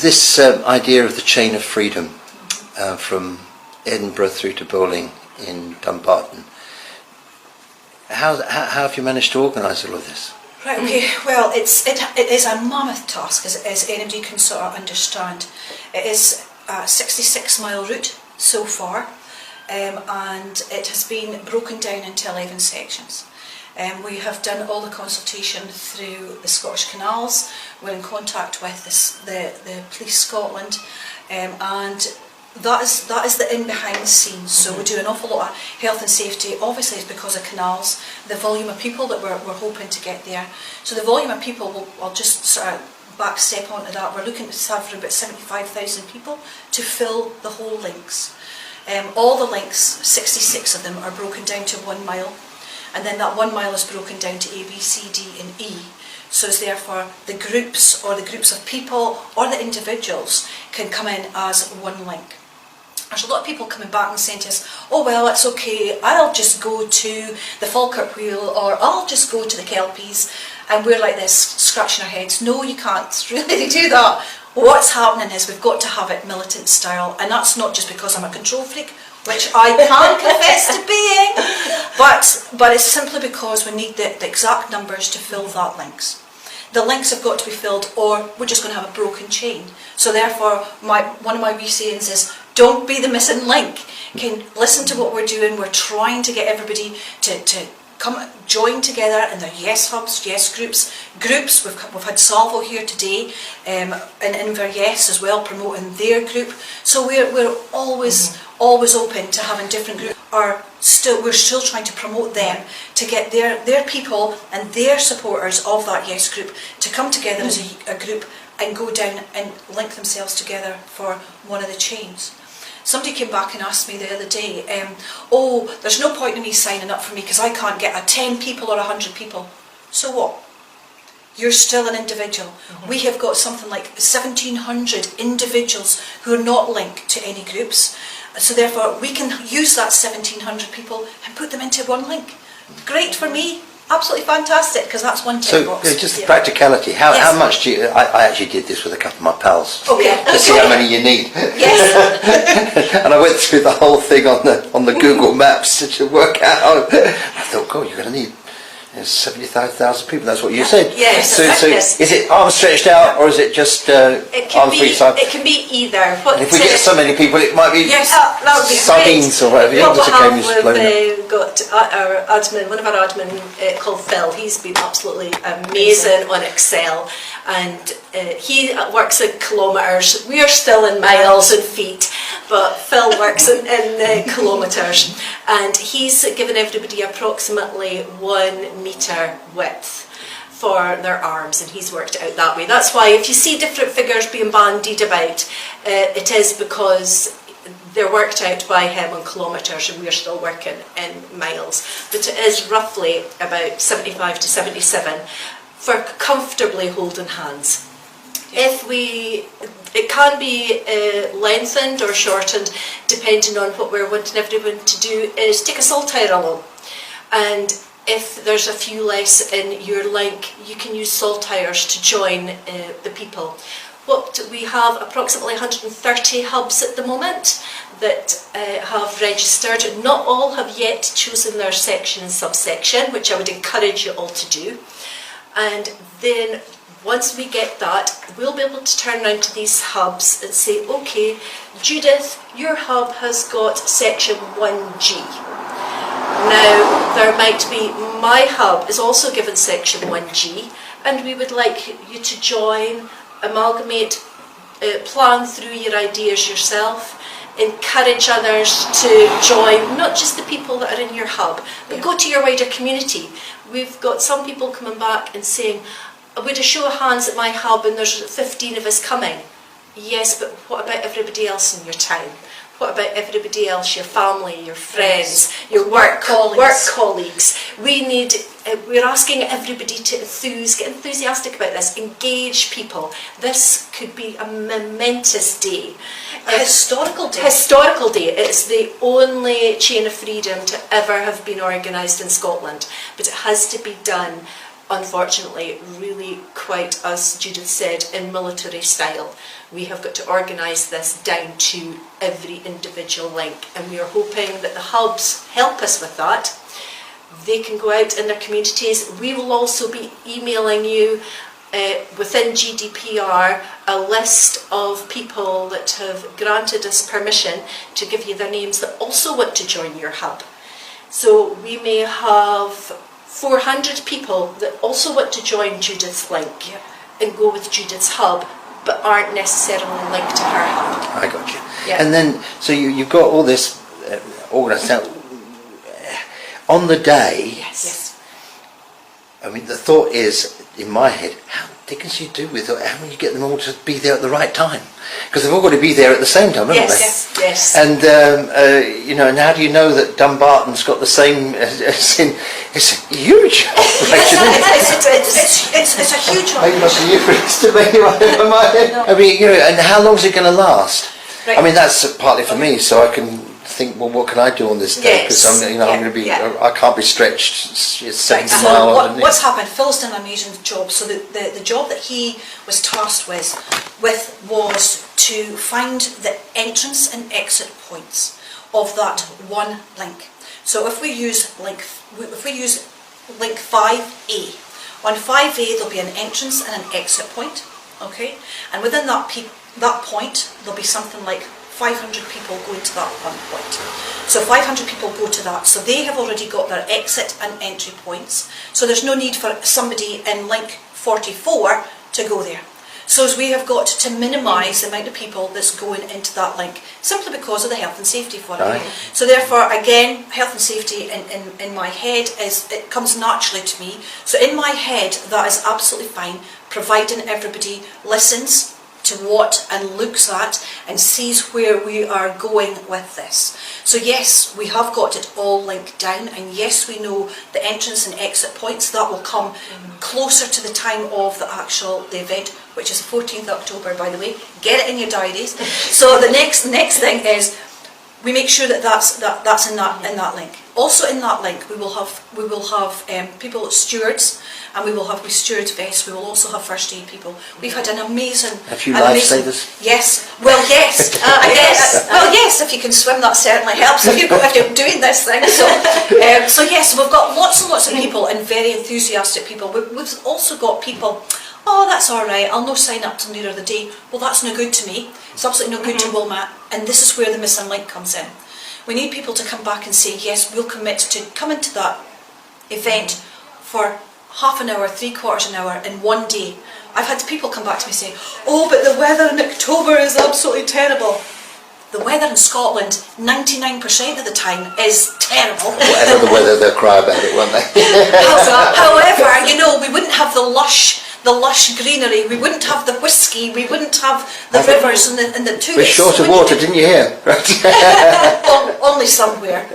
this idea of the chain of freedom from Edinburgh through to Bowling in Dumbarton, how have you managed to organise all of this? Right, okay, well, it is a mammoth task, as anybody can sort of understand. It is a 66-mile route so far, and it has been broken down into 11 sections. We have done all the consultation through the Scottish Canals. We're in contact with the Police Scotland, and that is the in-behind the scenes. So we do an awful lot of health and safety. Obviously it's because of canals, the volume of people that we're hoping to get there. So the volume of people, I'll just sort of back step onto that. We're looking to have about 75,000 people to fill the whole links. All the links, 66 of them, are broken down to 1 mile. And then that 1 mile is broken down to A, B, C, D and E. So it's therefore the groups or the groups of people or the individuals can come in as one link. There's a lot of people coming back and saying to us, oh well, it's okay, I'll just go to the Falkirk Wheel or I'll just go to the Kelpies. And we're like this, scratching our heads. No, you can't really do that. What's happening is we've got to have it militant style, and that's not just because I'm a control freak, which I can confess to being, but it's simply because we need the exact numbers to fill that links. The links have got to be filled, or we're just going to have a broken chain. So therefore, one of my wee sayings is, don't be the missing link. Listen to what we're doing. We're trying to get everybody to come join together in their yes hubs, yes groups. We've had Salvo here today, and Inver Yes as well, promoting their group. So we're always open to having different groups. We're still trying to promote them to get their people and their supporters of that yes group to come together as a group and go down and link themselves together for one of the chains. Somebody came back and asked me the other day, oh, there's no point in me signing up for me because I can't get a 10 people or 100 people. So what? You're still an individual. We have got something like 1,700 individuals who are not linked to any groups. So therefore, we can use that 1,700 people and put them into one link. Great for me. Absolutely fantastic, because that's one tick box. So just the practicality, how much do you, I actually did this with a couple of my pals, to see how many you need. Yes. And I went through the whole thing on the Google Maps to work out. I thought, God, you're going to need 75,000 people, that's what you said. Yes. So yes. Is it arms stretched out, or is it just on free side? It can be either. But if we get so many people, it might be sardines or whatever. We've got our admin, one of our admin called Phil. He's been absolutely amazing on Excel, and he works in kilometres. We are still in miles and feet, but Phil works in kilometres, and he's given everybody approximately 1 metre width for their arms, and he's worked it out that way. That's why if you see different figures being bandied about, it is because they're worked out by him on kilometres and we're still working in miles. But it is roughly about 75 to 77 for comfortably holding hands. It can be lengthened or shortened depending on what we're wanting everyone to do, is take a saltire along. And if there's a few less in your link, you can use saltires to join the people. We have approximately 130 hubs at the moment that have registered. Not all have yet chosen their section and subsection, which I would encourage you all to do. And then once we get that, we'll be able to turn around to these hubs and say, okay, Judith, your hub has got section 1G. Now, there might be, my hub is also given section 1G, and we would like you to join, amalgamate, plan through your ideas yourself, encourage others to join, not just the people that are in your hub, but go to your wider community. We've got some people coming back and saying, would a show of hands at my hub and there's 15 of us coming? Yes, but what about everybody else in your town? What about everybody else, your family, your friends, your work colleagues? We're asking everybody to get enthusiastic about this, engage people. This could be a momentous day. A historical day. Historical day. It's the only chain of freedom to ever have been organised in Scotland, but it has to be done unfortunately, really quite, as Judith said, in military style. We have got to organise this down to every individual link, and we are hoping that the hubs help us with that. They can go out in their communities. We will also be emailing you within GDPR a list of people that have granted us permission to give you their names that also want to join your hub. So we may have 400 people that also want to join Judith's link and go with Judith's hub, but aren't necessarily linked to her hub. I got you. Yeah. And then, so you've got all this organised. Now, on the day, Yes. I mean, the thought is, in my head, how dickens you do with it? How do you get them all to be there at the right time? Because they've all got to be there at the same time, haven't Yes, they? yes. And, you know, and how do you know that Dumbarton's got the same, as in, it's a huge operation, isn't it? It's a huge one. Maybe that's a Eucharist to me, in my head. I mean, you know, and how long is it going to last? Right. I mean, that's partly for me, so I can think, well, what can I do on this day? Because Yes. I'm, you know, I'm going to be, I can't be stretched 70 Right, miles. so what's happened? Phil's done an amazing job. So the job that he was tasked with was to find the entrance and exit points of that one link. So if we use link 5A, on 5A there'll be an entrance and an exit point, okay? And within that point there'll be something like 500 people going to that one point. So 500 people go to that. So they have already got their exit and entry points. So there's no need for somebody in link 44 to go there. So as we have got to minimise the amount of people that's going into that link, simply because of the health and safety for it. Right. So therefore, again, health and safety in my head it comes naturally to me. So in my head, that is absolutely fine, providing everybody listens to what and looks at and sees where we are going with this. So yes, we have got it all linked down, and yes, we know the entrance and exit points. That will come closer to the time of the event, which is 14th October, by the way. Get it in your diaries. So the next thing is we make sure that that's in that link. Also in that link, we will have people, stewards, and we will have with stewards vests. We will also have first aid people. We've had an amazing. A few lifesavers? Yes. Well, yes. Well, yes. If you can swim, that certainly helps. If you're doing this thing. So yes, we've got lots and lots of people, and very enthusiastic people. We've also got people. Oh, that's all right, I'll no sign up till nearer the day. Well, that's no good to me. It's absolutely no good to Wilmot, and this is where the missing link comes in. We need people to come back and say, yes, we'll commit to come into that event for half an hour, 3/4 an hour in one day. I've had people come back to me saying, oh, but the weather in October is absolutely terrible. The weather in Scotland, 99% of the time, is terrible. Whatever the weather, they'll cry about it, won't they? However, you know, we wouldn't have the lush greenery, we wouldn't have the whiskey, we wouldn't have the rivers and the tourists. We're short of water, didn't you hear? Only somewhere.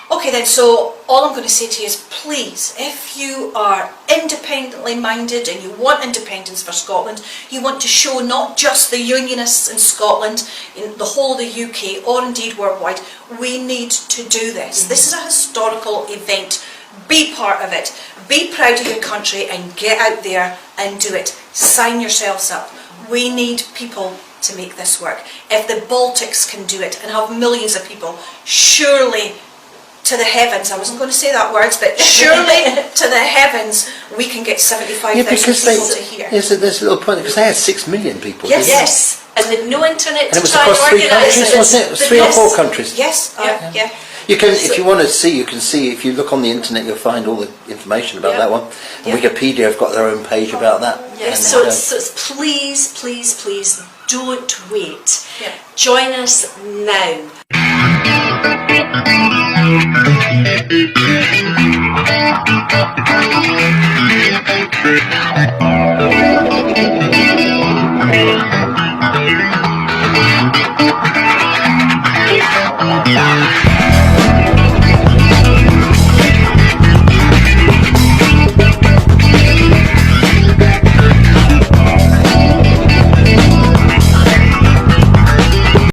Okay then, so all I'm going to say to you is, please, if you are independently minded and you want independence for Scotland, you want to show not just the Unionists in Scotland, in the whole of the UK, or indeed worldwide, we need to do this. This is a historical event. Be part of it. Be proud of your country and get out there and do it. Sign yourselves up. We need people to make this work. If the Baltics can do it and have millions of people, surely to the heavens, I wasn't going to say that words, but surely to the heavens we can get 75,000 people to here. Yes, there's a little point, because they had 6 million people. Yes. didn't they? Yes, and they've no internet And it to was try and across 3 organise countries, it. wasn't it? It was 3 or 4 countries. Yes, yeah. You can, if you want to see, you can see, if you look on the internet, you'll find all the information about that one. And Wikipedia have got their own page about that. Yes, And, so please, please, please don't wait. Yeah. Join us now.